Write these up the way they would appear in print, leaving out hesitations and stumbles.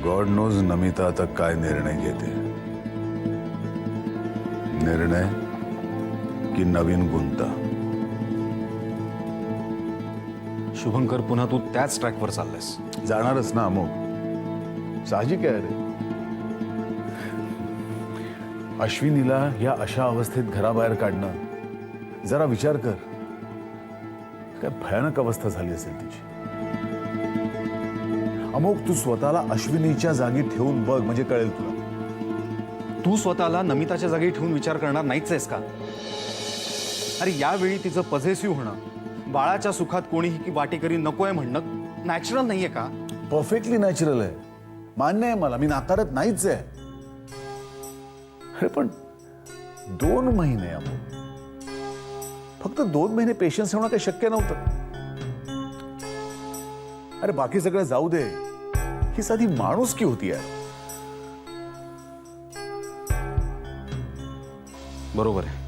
God knows Namita आता काय निर्णय घेते. निर्णय की नवीन गुंता. शुभंकर, पुन्हा तू त्याच ट्रॅकवर चाललायस. जाणारच ना अमोक, साहजिक आहे रे. अश्विनीला या अशा अवस्थेत घराबाहेर काढणं, जरा विचार कर, काय भयानक अवस्था झाली असेल तिची. अमोक, तू स्वतःला अश्विनीच्या जागी ठेवून बघ, म्हणजे कळेल तुला. तू स्वतःला नमिताच्या जागी ठेवून विचार करणार नाहीच आहेस का? अरे यावेळी तिचं पॉझिटिव्ह होणं, बाळाच्या सुखात कोणीही वाटेकरी नकोय म्हणणं नॅचरल नाहीये का? परफेक्टली नॅचरल आहे, मान्य आहे मला, मी नाकारत नाहीच आहे. अरे पण 2 महिने अमोक, फक्त 2 महिने पेशन्स ठेवणं काही शक्य नव्हतं. अरे बाकी सगळं जाऊ दे, ही साधी माणुसकी होती यार. बरोबर आहे.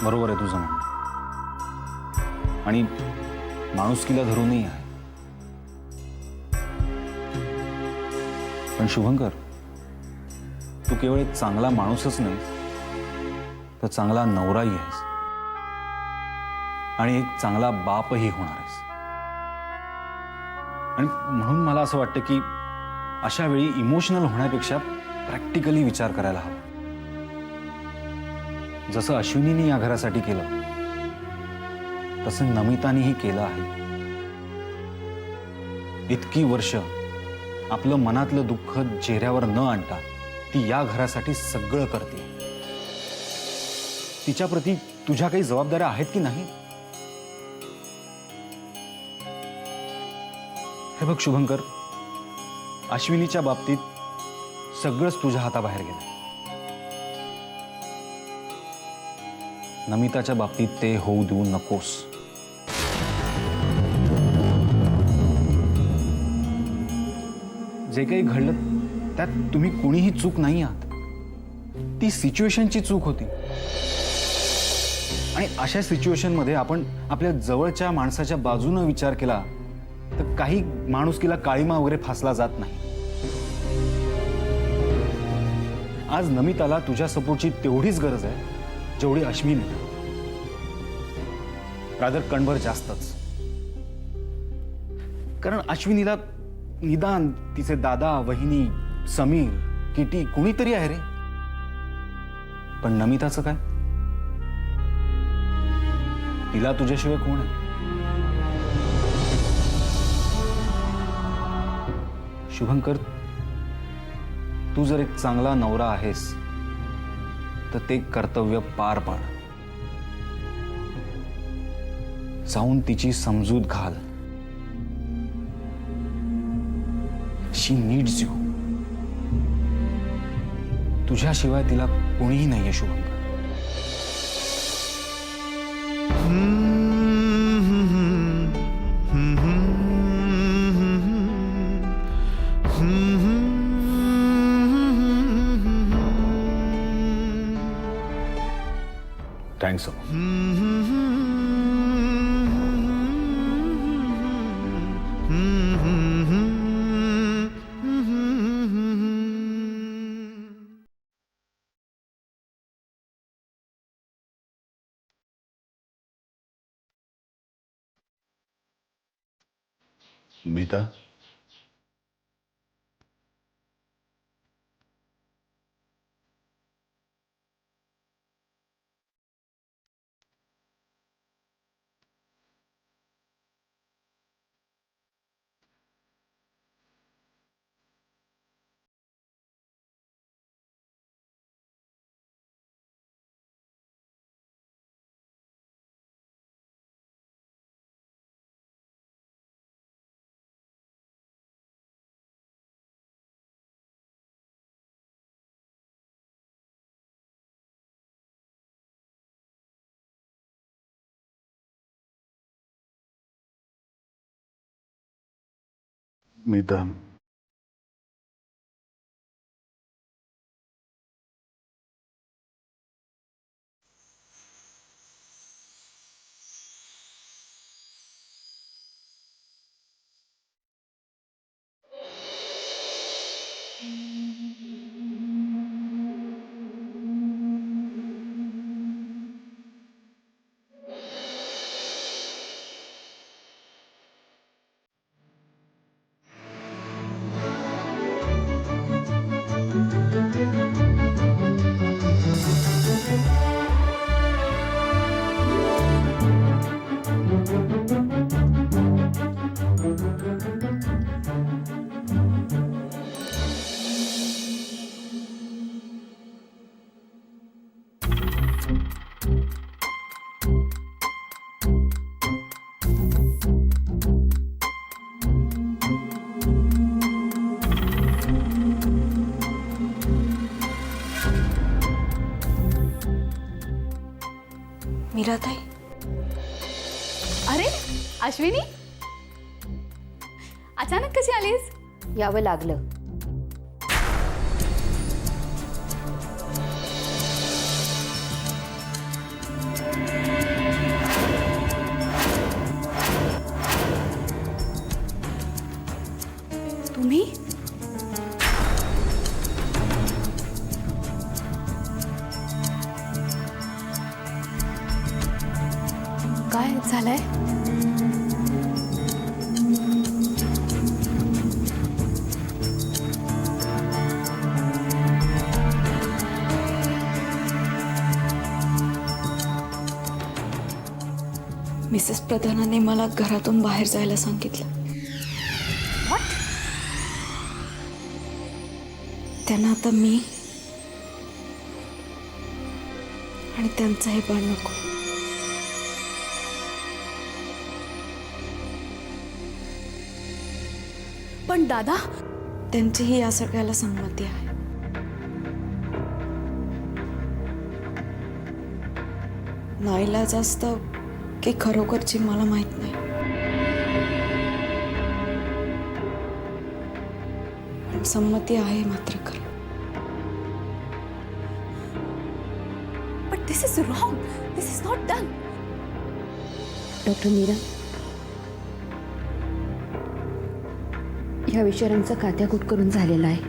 बरोबर आहे तुझं म्हणणं, आणि माणुसकीला धरूनही आहे. पण शुभंकर, तू केवळ एक चांगला माणूसच नाही, तर चांगला नवराही आहेस आणि एक चांगला बापही होणार आहेस. आणि म्हणून मला असं वाटतं की अशा वेळी इमोशनल होण्यापेक्षा प्रॅक्टिकली विचार करायला हवा. जसं अश्विनीने या घरासाठी केलं, तसं नमितानेही केलं आहे. इतकी वर्ष आपलं मनातलं दुःख चेहऱ्यावर न आणता ती या घरासाठी सगळं करते. तिच्याप्रती तुझ्या काही जबाबदाऱ्या आहेत की नाही? हे बघ शुभंकर, अश्विनीच्या बाबतीत सगळंच तुझ्या हाताबाहेर गेलं. नमिताच्या बाबतीत ते होऊ देऊ नकोस. जे काही घडलं त्यात तुम्ही कोणीही चूक नाही आहात. ती सिच्युएशनची चूक होती. आणि अशा सिच्युएशनमध्ये आपण आपल्या जवळच्या माणसाच्या बाजूने विचार केला तर काही माणुसकीला काळीमा वगैरे फासला जात नाही. आज नमिताला तुझ्या सपोर्टची तेवढीच गरज आहे जेवढी अश्विनीला, रादर कणभर जास्तच. कारण अश्विनीला निदान तिचे दादा, वहिनी, समीर, किटी कोणीतरी आहे रे. पण नमिताचं काय? तिला तुझ्याशिवाय कोण आहे? शुभंकर, तू जर एक चांगला नवरा आहेस तर ते कर्तव्य पार पाड. जाऊन तिची समजूत घाल. शी नीड्स यू. तुझ्याशिवाय तिला कोणीही नाहीये शुभंकर. थँक्स. मीता, मीता, मीराताई. अरे अश्विनी, अचानक कशी आलीस? यावं लागलं. तुम्ही? काय झालंय? मिसेस प्रधानाने मला घरातून बाहेर जायला सांगितलं. त्यांना आता मी आणि त्यांचं हे बाळ नको. पण दादा, त्यांचीही या सगळ्याला संमती आहे. नाईलाज असतं की खरोखरची मला माहित नाही. पण संमती आहे मात्र खरं. But this is wrong. This is not done. Doctor Meera, ह्या विचारांचा कात्याकूट करून झालेला आहे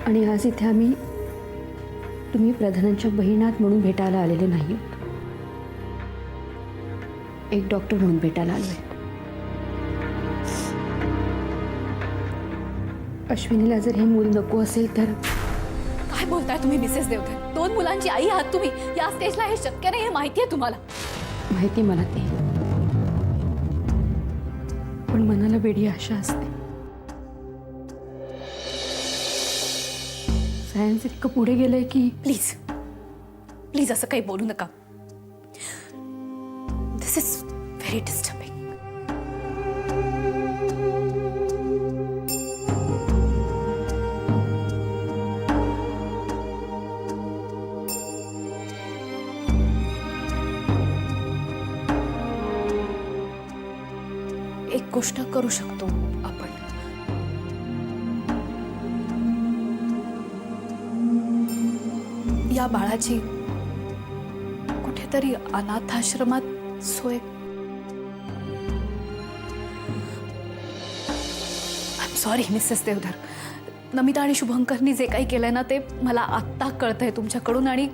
आणि आज इथे आम्ही तुम्ही प्रधानांच्या बहिणात म्हणून भेटायला आलेले नाही आहोत. एक डॉक्टर म्हणून भेटायला आलोय. अश्विनीला जर हे मूल नको असेल तर? काय बोलताय तुम्ही मिसेस देवधर? 2 मुलांची आई आहात तुम्ही. या स्टेजला हे शक्य नाही हे माहिती आहे तुम्हाला. माहिती मला ते, पण मनाला वेडी आशा असते. सायन्स इतकं पुढे गेलंय की प्लीज प्लीज असं काही बोलू नका. दिस इज व्हेरी डिस्टर्बिंग. एक गोष्ट करू शकतो आपण. या बाळाची कुठेतरी अनाथाश्रमात सोय. I am sorry Mrs Deodhar. Namita आणि शुभंकरनी जे काही केलंय ना ते मला आत्ता कळतंय तुमच्याकडून आणि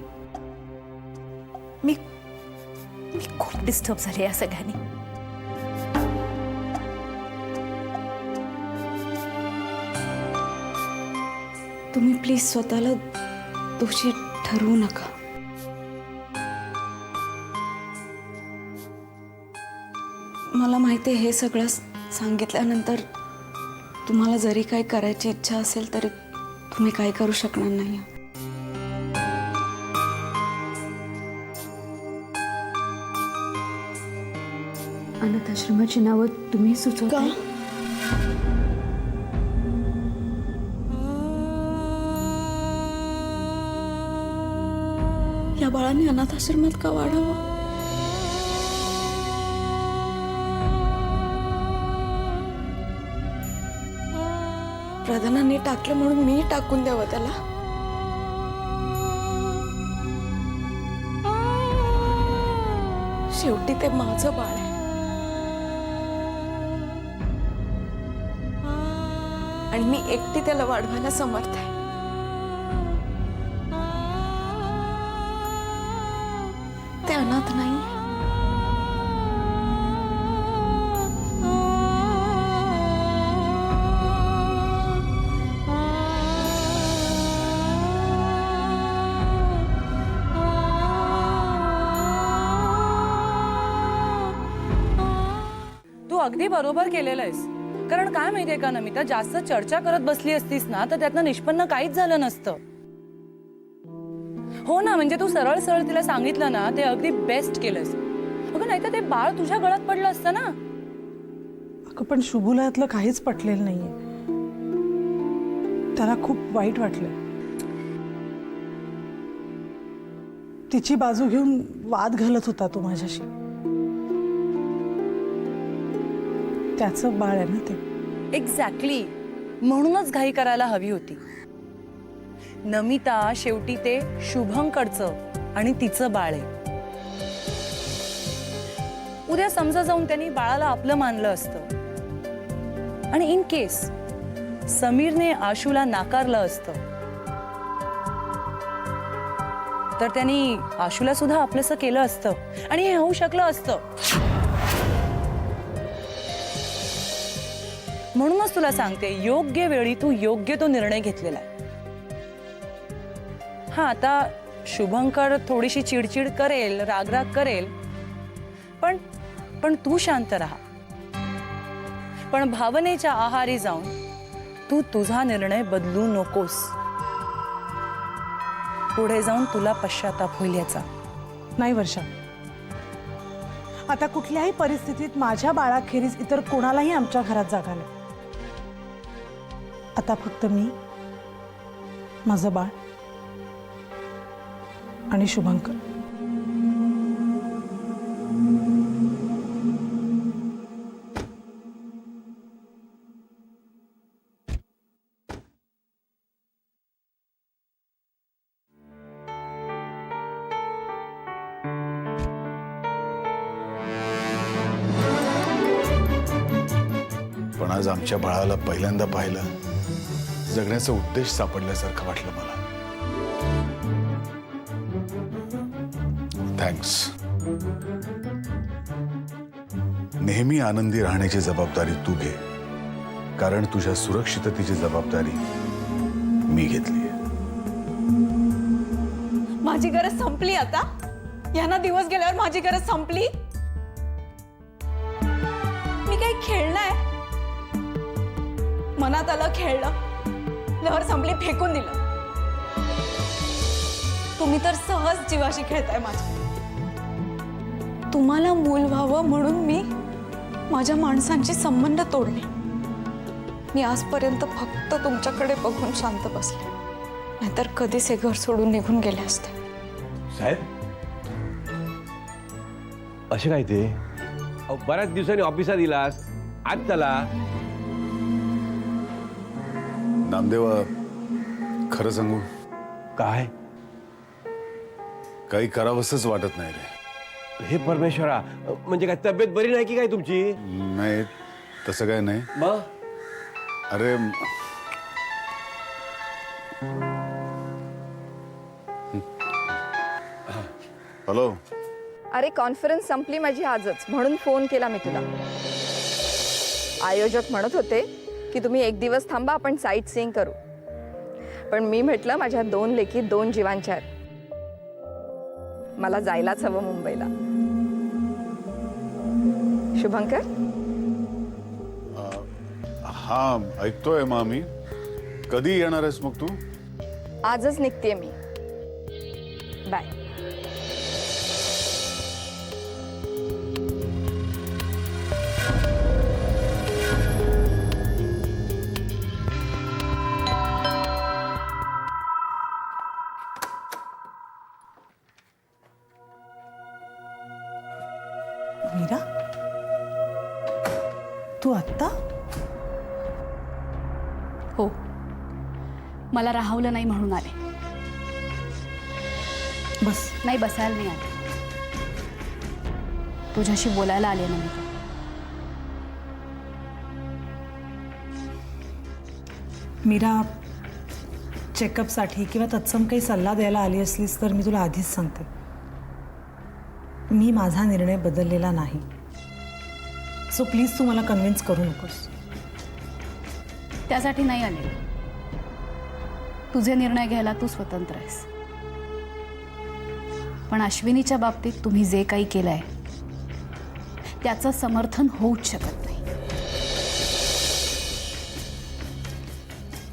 मी खूप डिस्टर्ब झाले या सगळ्यांनी. तुम्ही प्लीज स्वतःला दोषी ठरवू नका. मला माहिती आहे हे सगळं सांगितल्यानंतर तुम्हाला जरी काही करायची इच्छा असेल तरी तुम्ही काही करू शकणार नाही. अनाथाश्रमाची नावं तुम्ही सुचवता? या बाळाने अनाथाश्रमात का वाढावं? प्रधानांनी टाकलं म्हणून मी टाकून द्यावं त्याला? शेवटी ते माझं बाळ आहे आणि मी एकटी त्याला वाढवायला समर्थ आहे. ते अनाथ नाही. तू अगदी बरोबर केलेलं आहेस. कारण काय माहितीये का नमिता, जास्त चर्चा करत बसली असतीस ना तर त्यातनं निष्पन्न काहीच झालं नसतं. हो ना, म्हणजे तू सरळ सरळ तिला सांगितलं ना ते अगदी बेस्ट केलंस. अगं नाहीतर ते बाळ तुझ्या गळ्यात पडलं असतं ना. अगं पण शुभूला यातलं काहीच पटलेलं नाहीये. त्याला खूप वाईट वाटलं. तिची बाजू घेऊन वाद घालत होता तो माझ्याशी. त्याचं बाळ आहे ना ते. एक्झॅक्टली, म्हणूनच घाई करायला हवी होती. नमिता शेवटी ते शुभंकरचं आणि तिचं बाळ आहे. उद्या समजा जाऊन त्यांनी बाळाला आपलं मानलं असतं आणि इन केस समीरने आशूला नाकारलं असतं तर त्यांनी आशूला सुद्धा आपलंसं केलं असतं आणि हे होऊ शकलं असतं. म्हणूनच तुला सांगते, योग्य वेळी तू योग्य तो निर्णय घेतलेला आहे. हा, आता शुभंकर थोडीशी चिडचिड करेल, रागराग करेल, पण तू शांत राहा. पण भावनेच्या आहारी जाऊन तू तुझा निर्णय बदलू नकोस. पुढे जाऊन तुला पश्चाताप होईल याचा. नाही वर्षा, आता कुठल्याही परिस्थितीत माझ्या बाळाखेरीज इतर कोणालाही आमच्या घरात जागा नाही. आता फक्त मी, माझं बाळ आणि शुभंकर. पण आज आमच्या बाळाला पहिल्यांदा पाहिलं, जगण्याचा उद्देश सापडल्यासारखं वाटलं मला. थँक्स. नेहमी आनंदी राहण्याची जबाबदारी तू घे, कारण तुझ्या सुरक्षिततेची जबाबदारी मी घेतली. माझी गरज संपली आता. यांना दिवस गेल्यावर माझी गरज संपली. मी काही खेळणार, मनात आलं खेळलं, लहर संपली फेकून दिलं. तुम्ही तर सहज जीवाशी खेळताय माझ्या. तुम्हाला मूल व्हावं म्हणून मी माझ्या माणसांची संबंध तोडले. मी आजपर्यंत फक्त तुमच्याकडे बघून शांत बसले, नाहीतर कधीच हे घर सोडून निघून गेले असते. साहेब, असे काय ते? बऱ्याच दिवसांनी ऑफिसात दिलास, आज चला. नामदेवा, खरं सांगू, काय काही करावंसच वाटत नाही रे. हे परमेश्वरा, म्हणजे काय तब्येत बरी नाही की काय तुमची? नाही, तसं काय नाही. मग अरे, हॅलो. अरे कॉन्फरन्स संपली माझी आजच, म्हणून फोन केला मी तुला. आयोजक म्हणत होते की तुम्ही एक दिवस थांबा, आपण साईट सीइंग करू. पण मी म्हटलं माझ्या 2 लेकी 2 जीवांच्या आहेत, मला जायलाच हवं मुंबईला. शुभंकर, हा, ऐकतोय मामी. कधी येणार आहेस मग तू? आजच निघतेय मी. बाय. मीरा, तू आत्ता? हो, मला राहवलं नाही म्हणून आले. बस. नाही, बसायला नाही आले, तुझ्याशी बोलायला आले ना मी. मीरा, चेकअपसाठी किंवा तत्सम काही सल्ला द्यायला आली असलीस तर मी तुला आधीच सांगते, मी माझा निर्णय बदललेला नाही. सो प्लीज तू मला कन्व्हिन्स करू नकोस. त्यासाठी नाही आले. तुझे निर्णय घ्यायला तू स्वतंत्र आहेस. पण अश्विनीच्या बाबतीत तुम्ही जे काही केलंय त्याचं समर्थन होऊच शकत नाही.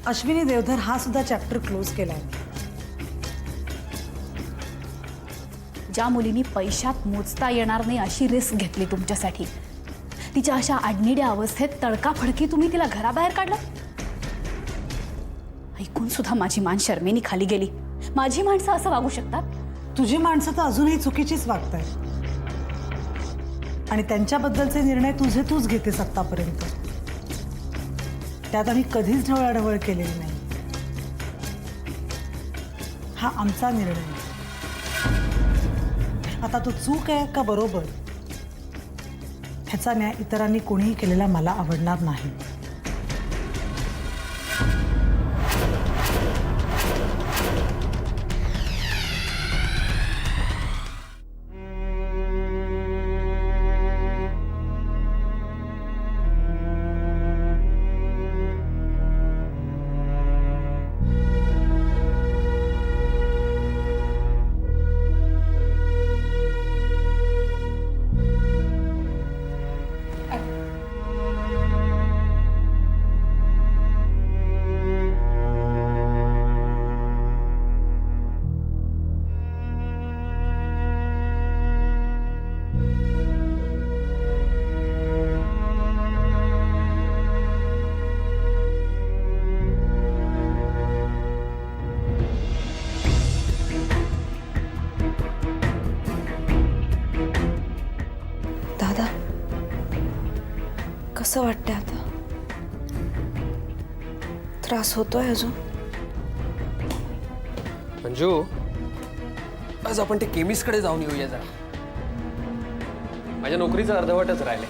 अश्विनी देवधर हा सुद्धा चॅप्टर क्लोज केला आहे. ज्या मुलींनी पैशात मोजता येणार नाही अशी रिस्क घेतली तुमच्यासाठी, तिच्या अशा आडनिड्या अवस्थेत तडकाफडकी तुम्ही तिला घराबाहेर काढलं. ऐकून सुद्धा माझी मान शर्मेनी खाली गेली. माझी माणसं असं वागू शकतात? तुझी माणसं तर अजूनही चुकीचीच वागतायत आणि त्यांच्याबद्दलचे निर्णय तूच घेतेस आत्तापर्यंत. त्यात आम्ही कधीच ढवळाढवळ केलेली नाही. हा आमचा निर्णय आहे. आता तो चूक आहे का बरोबर ह्याचा न्याय इतरांनी कोणीही केलेला मला आवडणार नाही. दादा कसं वाटतंय आता? त्रास होतोय अजून? मंजू, आज आपण ते केमिस्टकडे जाऊन येऊया जरा. माझ्या नोकरीचं अर्धवटच राहिलंय.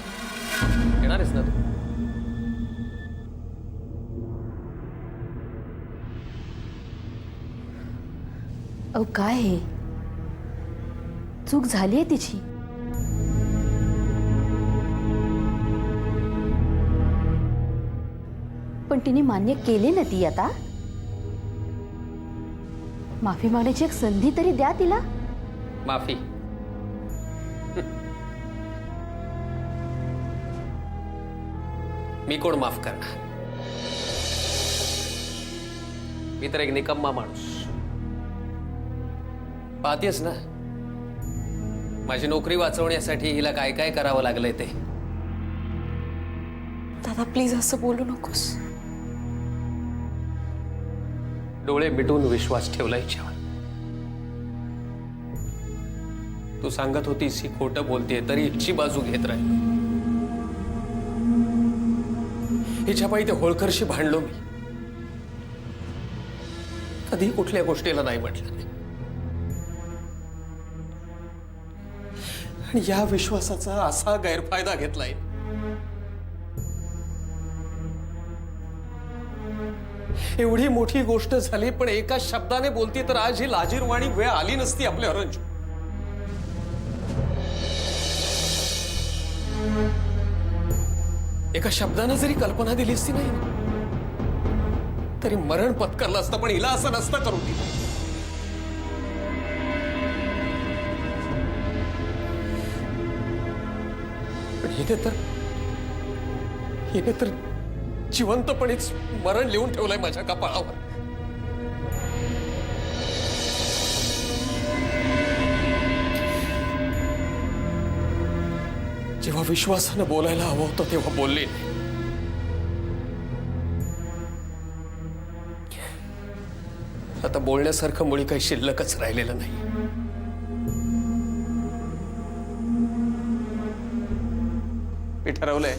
येणार आहेस ना तू? अहो काय हे, चूक झाली आहे तिची. पण तिने मान्य केली ना ती. आता माफी मागण्याची एक संधी तरी द्या तिला. माफी? मी कोण माफ करणार? मी तर एक निकम्मा माणूस. पाहतेस ना माझी नोकरी वाचवण्यासाठी हिला काय काय करावं लागलंय ते. दादा प्लीज असं बोलू नकोस. डोळे मिटून विश्वास ठेवला हिच्यावर. तू सांगत होतीस ही खोटं बोलतेय तरी हिची बाजू घेत राहिलो. हिच्या पायी ते होळकरशी भांडलो मी. कधी कुठल्या गोष्टीला नाही म्हटलं नाही. आणि या विश्वासाचा असा गैरफायदा घेतलाय. एवढी मोठी गोष्ट झाली पण एका शब्दाने बोलती तर आज ही लाजीरवाणी वेळ आली नसती आपल्या रंजू. एका शब्दाने जरी कल्पना दिली असती नाही तरी मरण पत्करलं असतं, पण हिला असं नसतं करून दिलं. पण हिने तर जिवंतपणेच मरण लिहून ठेवलंय माझ्या कपाळावर. जेव्हा विश्वासानं बोलायला हवं होतं तेव्हा बोलले नाही. आता बोलण्यासारखं मुळी काही शिल्लकच राहिलेलं नाही. मी ठरवलंय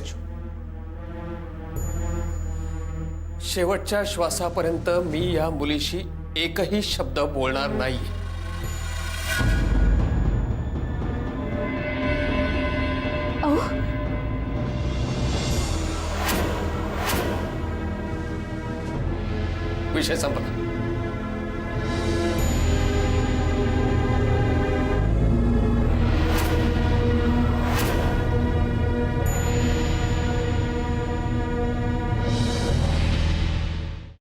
शेवटच्या श्वासापर्यंत मी या मुलीशी एकही शब्द बोलणार नाही. विषय संपला.